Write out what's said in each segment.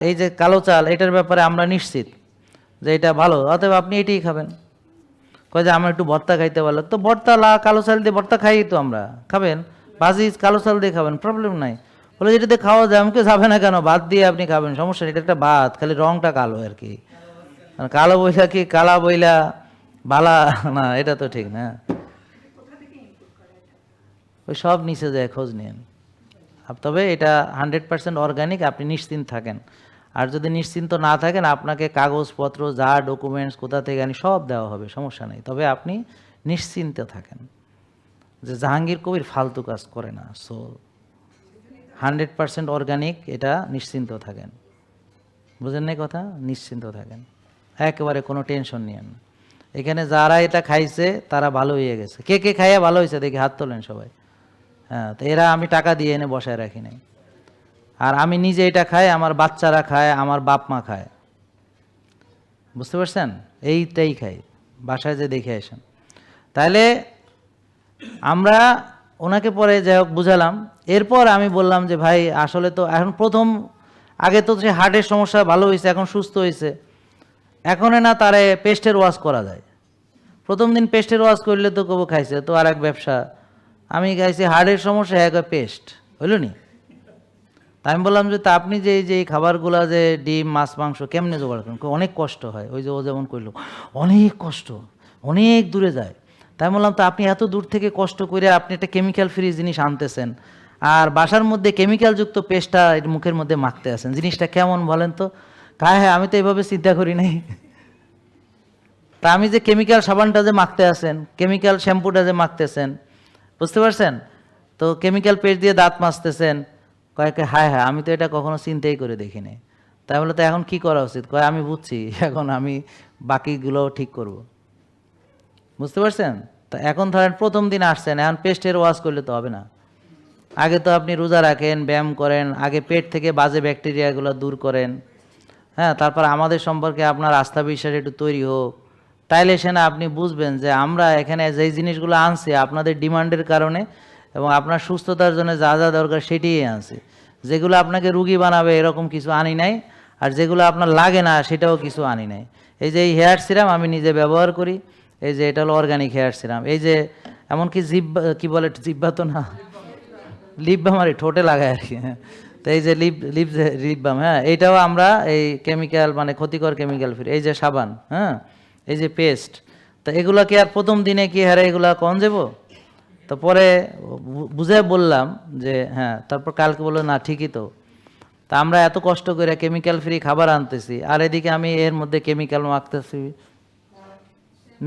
এই যে কালো চাল, এটার ব্যাপারে আমরা নিশ্চিত যে এটা ভালো, অতএব আপনি এটাই খাবেন। কয় যে আমার একটু ভর্তা খাইতে ভালো, তো ভর্তা কালো চাল দিয়ে ভর্তা খাই তো আমরা, খাবেন। ভাজি কালো চাল দিয়ে খাবেন, প্রবলেম নাই। বলে যেটাতে খাওয়া যায়, আমাকে যাবে না কেন, ভাত দিয়ে আপনি খাবেন, সমস্যা নেই, এটা একটা ভাত, খালি রংটা কালো আর কি। কালো বইলা কি কালা বইলা বালা না, এটা তো ঠিক না। ওই সব নিচে যায়, খোঁজ নিন। তবে এটা 100% অর্গানিক, আপনি নিশ্চিন্ত থাকেন। আর যদি নিশ্চিন্ত না থাকেন, আপনাকে কাগজপত্র যা ডকুমেন্টস কোথা থেকে আনি সব দেওয়া হবে, সমস্যা নেই। তবে আপনি নিশ্চিন্ত থাকেন যে জাহাঙ্গীর কবির ফালতু কাজ করে না। সো 100% অর্গানিক, এটা নিশ্চিন্ত থাকেন। বুঝেন নাই কথা? নিশ্চিন্ত থাকেন, একেবারে কোনো টেনশন নিয়েন না। এখানে যারা এটা খাইছে তারা ভালো হয়ে গেছে। কে কে খাইয়া ভালো হয়েছে দেখি হাত তোলেন সবাই। হ্যাঁ, তো এরা আমি টাকা দিয়ে এনে বসায় রাখি নাই। আর আমি নিজে এটা খাই, আমার বাচ্চারা খায়, আমার বাপ মা খায়। বুঝতে পারছেন? এইটাই খাই, বাসায় যে দেখে আসেন। তাহলে আমরা ওনাকে পরে যাই হোক বুঝালাম। এরপর আমি বললাম যে ভাই আসলে তো এখন প্রথম, আগে তো সে হার্টের সমস্যা ভালো হয়েছে, এখন সুস্থ হয়েছে, এখন না তারে পেস্টের ওয়াশ করা যায়। প্রথম দিন পেস্টের ওয়াশ করলে তো কবো খাইছে, তো আর এক ব্যবসা। আমি খাইছি হার্টের সমস্যা, এক পেস্ট হইল নি। তা আমি বললাম যে তা আপনি যে এই খাবারগুলা যে ডিম মাছ মাংস কেমনে জোগাড় করেন? অনেক কষ্ট হয়। ওই যে ও যেমন কইলো অনেক কষ্ট, অনেক দূরে যায়। তাই বললাম তো আপনি এত দূর থেকে কষ্ট করে আপনি একটা কেমিক্যাল ফ্রি জিনিস আনতেছেন, আর বাসার মধ্যে কেমিক্যালযুক্ত পেস্টটা মুখের মধ্যে মাখতে আছেন, জিনিসটা কেমন বলেন তো? হ্যাঁ, আমি তো এইভাবে চিন্তা করি নাই। তা আমি যে কেমিক্যাল সাবানটা যে মাখতে আছেন, কেমিক্যাল শ্যাম্পুটা যে মাখতেছেন, বুঝতে পারছেন? তো কেমিক্যাল পেস্ট দিয়ে দাঁত মাজতেছেন। কয়েকে হায় হ্যাঁ, আমি তো এটা কখনো চিন্তাই করে দেখিনি। তাই বলে তো এখন কি করা উচিত? কয় আমি বুঝছি, এখন আমি বাকিগুলো ঠিক করব। বুঝতে পারছেন? তা এখন ধরেন প্রথম দিন আসছেন, এখন পেস্টের ওয়াশ করলে তো হবে না। আগে তো আপনি রোজা রাখেন, ব্যায়াম করেন, আগে পেট থেকে বাজে ব্যাকটেরিয়াগুলো দূর করেন। হ্যাঁ, তারপর আমাদের সম্পর্কে আপনার আস্থা বিশ্বাস একটু তৈরি হোক। তাইলে সে না আপনি বুঝবেন যে আমরা এখানে যেই জিনিসগুলো আনছি আপনাদের ডিমান্ডের কারণে এবং আপনার সুস্থতার জন্য যা যা দরকার সেটিই আনছি। যেগুলো আপনাকে রুগী বানাবে এরকম কিছু আনি নাই, আর যেগুলো আপনার লাগে না সেটাও কিছু আনি নাই। এই যে এই হেয়ার সিরাম আমি নিজে ব্যবহার করি, এই যে এটা হলো অর্গানিক হেয়ার সিরাম। এই যে এমনকি জিব্বা, কি বলে, জিব্বা তো না, লিপ বাম, আর ঠোঁটে লাগায় আর কি। হ্যাঁ, তো এই যে লিপ বাম, হ্যাঁ, এইটাও আমরা এই কেমিক্যাল মানে ক্ষতিকর কেমিক্যাল ফ্রি। এই যে সাবান, হ্যাঁ, এই যে পেস্ট, তো এগুলা কি আর প্রথম দিনে কি হারে এগুলা কম যাবো? তো পরে বুঝে বললাম যে হ্যাঁ, তারপর কালকে বললো না ঠিকই তো। তা আমরা এত কষ্ট করে কেমিক্যাল ফ্রি খাবার আনতেছি, আর এদিকে আমি এর মধ্যে কেমিক্যাল মাখতেছি।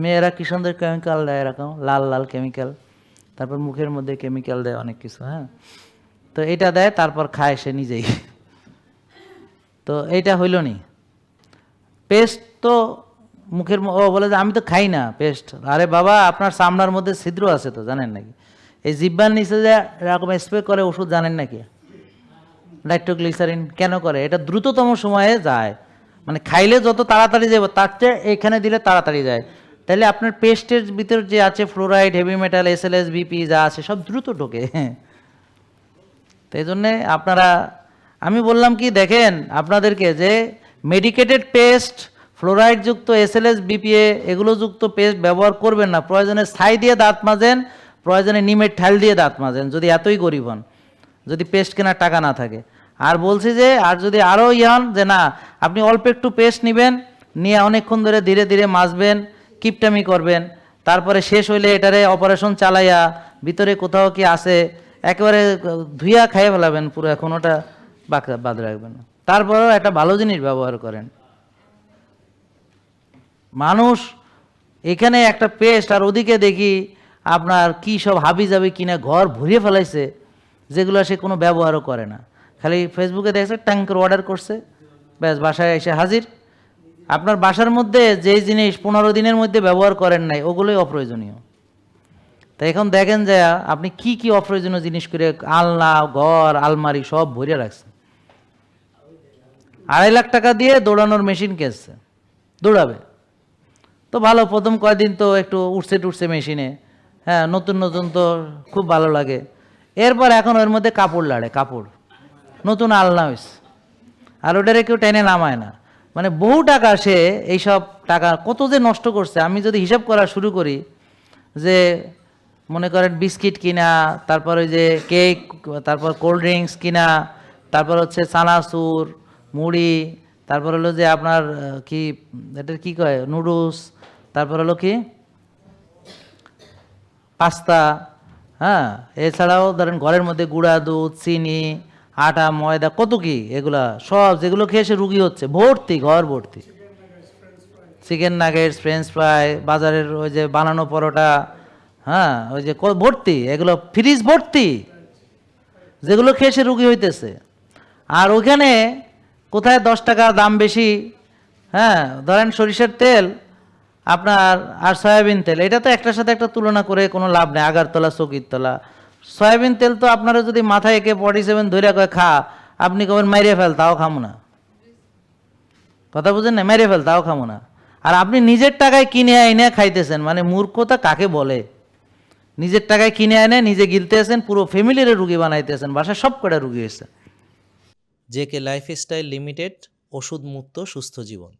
মেয়েরা কি সুন্দর কেমিক্যাল দেয়, এরকম লাল লাল কেমিক্যাল, তারপর মুখের মধ্যে কেমিক্যাল দেয় অনেক কিছু। হ্যাঁ, তো এটা দেয়, তারপর খায় সে নিজেই। তো এইটা হইল নি। পেস্ট তো মুখের, ও বলে যে আমি তো খাই না পেস্ট। আরে বাবা, আপনার চামড়ার মধ্যে ছিদ্র আছে তো, জানেন নাকি? এই জিব্বার নিচে যে এরকম স্প্রে করে ওষুধ, জানেন নাকি? নাইট্রোগ্লিসারিন কেন করে? এটা দ্রুততম সময়ে যায়, মানে খাইলে যত তাড়াতাড়ি যাবে তার চেয়ে এখানে দিলে তাড়াতাড়ি যায়। তাহলে আপনার পেস্টের ভিতর যে আছে fluoride, heavy metal, SLS, BP যা আছে সব দ্রুত ঢোকে। তো এই জন্যে আপনারা, আমি বললাম কি দেখেন আপনাদেরকে যে মেডিকেটেড পেস্ট, ফ্লোরাইডযুক্ত, SLS, BPA এগুলো যুক্ত পেস্ট ব্যবহার করবেন না। প্রয়োজনে ছাই দিয়ে দাঁত মাজেন, প্রয়োজনে নিমের ঠাল দিয়ে দাঁত মাজেন, যদি এতই গরিব হন, যদি পেস্ট কেনার টাকা না থাকে। আর বলছি যে আর যদি আরও হন যে না, আপনি অল্প একটু পেস্ট নেবেন, নিয়ে অনেকক্ষণ ধরে ধীরে ধীরে মাজবেন, কিপটামি করবেন, তারপরে শেষ হইলে এটারে অপারেশন চালাইয়া ভিতরে কোথাও কি আছে একেবারে ধুইয়া খাইয়ে ফেলাবেন পুরো, এখন ওটা বাদ রাখবেন না। তারপরেও একটা ভালো জিনিস ব্যবহার করেন। মানুষ এখানে একটা পেস্ট, আর ওদিকে দেখি আপনার কি সব হাবি যাবি কিনা ঘর ভরিয়ে ফেলাইছে, যেগুলো সে কোনো ব্যবহারও করে না। খালি ফেসবুকে দেখছে ট্যাঙ্কের অর্ডার করছে, ব্যাস বাসায় এসে হাজির। আপনার বাসার মধ্যে যেই জিনিস 15 দিনের মধ্যে ব্যবহার করেন নাই, ওগুলোই অপ্রয়োজনীয়। তা এখন দেখেন যে আপনি কি কি অপ্রয়োজনীয় জিনিস করে আলনা, ঘর, আলমারি সব ভরিয়ে রাখছেন। 2.5 লাখ টাকা দিয়ে দৌড়ানোর মেশিন কিনছে, দৌড়াবে তো ভালো, প্রথম কয়দিন তো একটু উঠছে মেশিনে, হ্যাঁ, নতুন নতুন তো খুব ভালো লাগে। এরপর এখন ওর মধ্যে কাপড় লাড়ে, কাপড়, নতুন আলনা হয়েছে। আর ওটারে কেউ টেনে নামায় না। মানে বহু টাকা সে এইসব টাকা কত যে নষ্ট করছে। আমি যদি হিসাব করা শুরু করি যে মনে করেন বিস্কিট কিনা, তারপর ওই যে কেক, তারপর কোল্ড ড্রিঙ্কস কিনা, তারপর হচ্ছে চানাচুর, মুড়ি, তারপর হলো যে আপনার কি এটার কি কয় নুডলস, তারপর হলো কি পাস্তা, হ্যাঁ, এছাড়াও ধরেন ঘরের মধ্যে গুঁড়া দুধ, চিনি, আটা, ময়দা, কত কি এগুলা সব যেগুলো খেয়ে সে রুগী হচ্ছে ভর্তি, ঘর ভর্তি। চিকেন নাগেটস, ফ্রেঞ্চ ফ্রাই, বাজারের ওই যে বানানো পরোটা, হ্যাঁ, ওই যে ভর্তি, এগুলো ফ্রিজ ভর্তি, যেগুলো খেয়ে সে রুগী হইতেছে। আর ওইখানে কোথায় 10 টাকা দাম বেশি, হ্যাঁ, ধরেন সরিষার তেল আপনার আর সয়াবিন তেল, এটা তো একটার সাথে একটা তুলনা করে কোনো লাভ নেই। আগারতলা, চকিরতলা, সয়াবিন তেল তো আপনারা যদি মাথায় একে 47 ধরে কয় খা, আপনি কবেন মাইরে ফেল, তাও খামো না। কথা বুঝেন না? মেরে ফেল, তাও খামো না। আর আপনি নিজের টাকায় কিনে এনে খাইতেছেন, মানে মূর্খতা কাকে বলে? নিজের টাকায় কিনে এনে নিজে গিলতেছেন, পুরো ফ্যামিলির রুগী বানাইতেছেন, বাসায় সব কটা রুগী হয়েছে। জেকে লাইফস্টাইল লিমিটেড, ওষুধ মুক্ত সুস্থ জীবন।